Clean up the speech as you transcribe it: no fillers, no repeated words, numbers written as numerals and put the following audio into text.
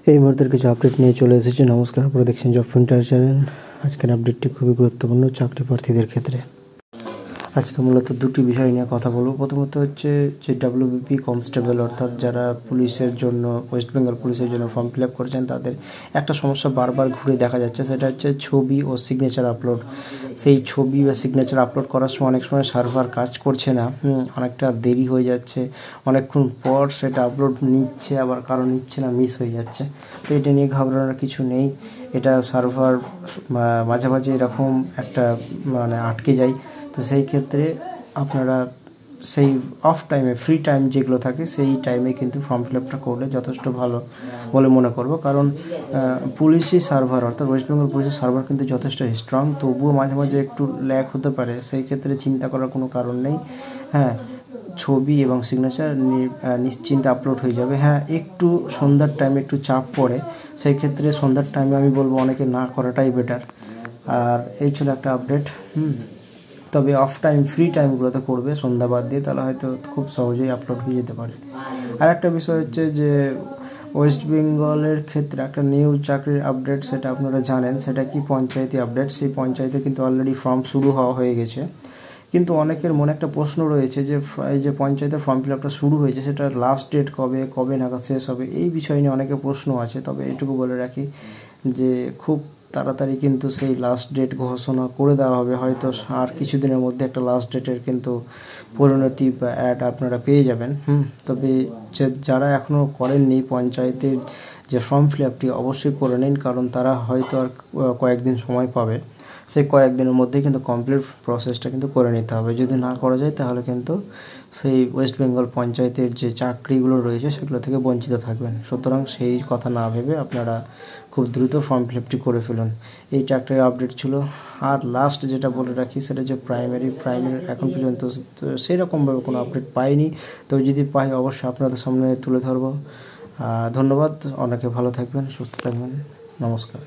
এই মুহূর্তের কিছু আপডেট নিয়ে চলে এসেছি। নমস্কার, আপনারা দেখছেন জব ফিন্টার চ্যানেল। আজকের আপডেটটি খুবই গুরুত্বপূর্ণ চাকরি প্রার্থীদের ক্ষেত্রে। আজকে মূলত দুটি বিষয় নিয়ে কথা বলবো। প্রথমত হচ্ছে যে ডাব্লিউবিপি কনস্টেবল, অর্থাৎ যারা পুলিশের জন্য, ওয়েস্ট বেঙ্গল পুলিশের জন্য ফর্ম ফিল আপ করেছেন, তাদের একটা সমস্যা বারবার ঘুরে দেখা যাচ্ছে। সেটা হচ্ছে ছবি ও সিগনেচার আপলোড। সেই ছবি বা সিগনেচার আপলোড করার সময় অনেক সময় সার্ভার কাজ করছে না, অনেকটা দেরি হয়ে যাচ্ছে, অনেকক্ষণ পর সেটা আপলোড নিচ্ছে, আবার কারো নিচ্ছে না, মিস হয়ে যাচ্ছে। তো এটা নিয়ে ঘাবড়ানোর কিছু নেই। এটা সার্ভার মাঝে মাঝে এরকম একটা আটকে যায়। তো সেই ক্ষেত্রে আপনারা সেই অফ টাইমে, ফ্রি টাইম যেগুলো থাকে, সেই টাইমে কিন্তু ফর্ম ফিল আপটা করলে যথেষ্ট ভালো বলে মনে করব। কারণ পুলিশি সার্ভার, অর্থাৎ ওয়েস্ট বেঙ্গল পুলিশের সার্ভার কিন্তু যথেষ্ট স্ট্রং, তবুও মাঝে মাঝে একটু ল্যাগ হতে পারে। সেই ক্ষেত্রে চিন্তা করার কোনো কারণ নেই। হ্যাঁ, ছবি এবং সিগনেচার নিশ্চিন্তে আপলোড হয়ে যাবে। হ্যাঁ, একটু সন্ধ্যার টাইমে একটু চাপ পড়ে, সেই ক্ষেত্রে সন্ধ্যার টাইমে আমি বলবো অনেকে না করাটাই বেটার। আর এই ছিল একটা আপডেট। তবে অফ টাইম, ফ্রি টাইমগুলোতে করবে সন্ধ্যা বাদ দিয়ে, তাহলে হয়তো খুব সহজেই আপলোড হয়ে যেতে পারে। আর একটা বিষয় হচ্ছে যে ওয়েস্ট বেঙ্গলের ক্ষেত্রে একটা নিউ চাকরির আপডেট, সেটা আপনারা জানেন। সেটা কি পঞ্চায়েতি আপডেট। সেই পঞ্চায়েতে কিন্তু অলরেডি ফর্ম শুরু হয়ে গেছে। কিন্তু অনেকের মনে একটা প্রশ্ন রয়েছে যে এই যে পঞ্চায়েতের ফর্ম ফিল আপটা শুরু হয়েছে, সেটা লাস্ট ডেট কবে নাগাদ শেষ হবে, এই বিষয় নিয়ে অনেকে প্রশ্ন আছে। তবে এইটুকু বলে রাখি যে খুব তাড়াতাড়ি কিন্তু সেই লাস্ট ডেট ঘোষণা করে দেওয়া হবে। হয়তো আর কিছুদিনের মধ্যে একটা লাস্ট ডেটের কিন্তু পরিণতি বা অ্যাড আপনারা পেয়ে যাবেন। তবে যারা এখনও করেননি পঞ্চায়েতের যে ফর্ম ফিল আপটি, অবশ্যই করে নিন, কারণ তারা হয়তো আর কয়েকদিন সময় পাবে। সেই কয়েকদিনের মধ্যেই কিন্তু কমপ্লিট প্রসেসটা কিন্তু করে নিতে হবে। যদি না করা যায় তাহলে কিন্তু সেই ওয়েস্ট বেঙ্গল পঞ্চায়েতের যে চাকরিগুলো রয়েছে সেগুলো থেকে বঞ্চিত থাকবেন। সুতরাং সেই কথা না ভেবে আপনারা খুব দ্রুত ফর্ম ফিল আপটি করে ফেলুন। এইটা একটা আপডেট ছিল। আর লাস্ট যেটা বলে রাখি, সেটা যে প্রাইমারি এখন পর্যন্ত সেরকমভাবে কোনো আপডেট পাইনি। তো যদি পাই অবশ্যই আপনাদের সামনে তুলে ধরবো। ধন্যবাদ। অনেকে ভালো থাকবেন, সুস্থ থাকবেন। নমস্কার।